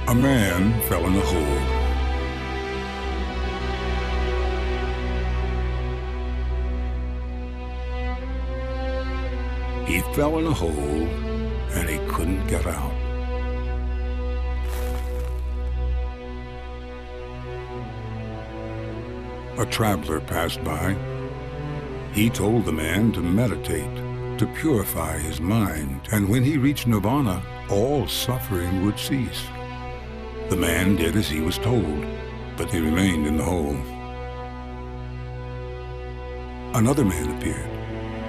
A man fell in a hole. He fell in a hole and he couldn't get out. A traveler passed by. He told the man to meditate, to purify his mind, and when he reached nirvana, all suffering would cease. The man did as he was told, but he remained in the hole. Another man appeared.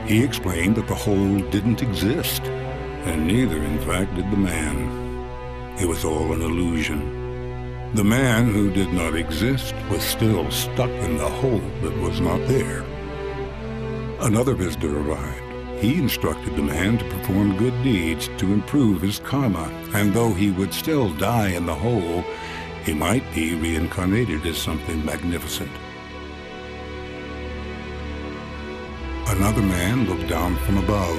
He explained that the hole didn't exist, and neither, in fact, did the man. It was all an illusion. The man who did not exist was still stuck in the hole that was not there. Another visitor arrived. He instructed the man to perform good deeds to improve his karma, and though he would still die in the hole, he might be reincarnated as something magnificent. Another man looked down from above.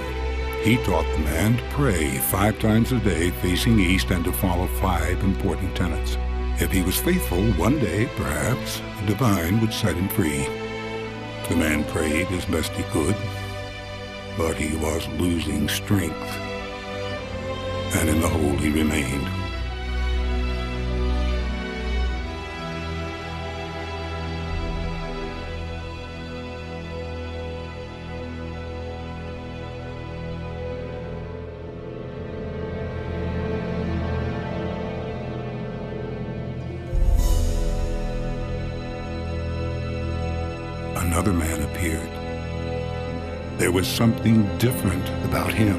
He taught the man to pray 5 times a day facing east and to follow 5 important tenets. If he was faithful, one day, perhaps, the divine would set him free. The man prayed as best he could, but he was losing strength, and in the hole he remained. Another man appeared. There was something different about him.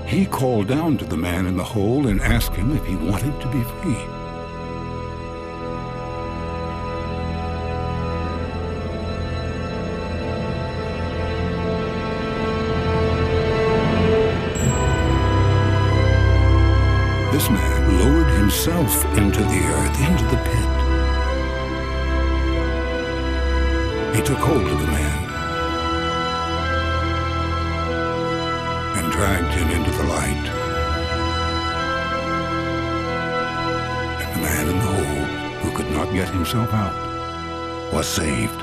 He called down to the man in the hole and asked him if he wanted to be free. This man lowered himself into the earth, into the pit. He took hold of the man and dragged him into the light. And the man in the hole, who could not get himself out, was saved.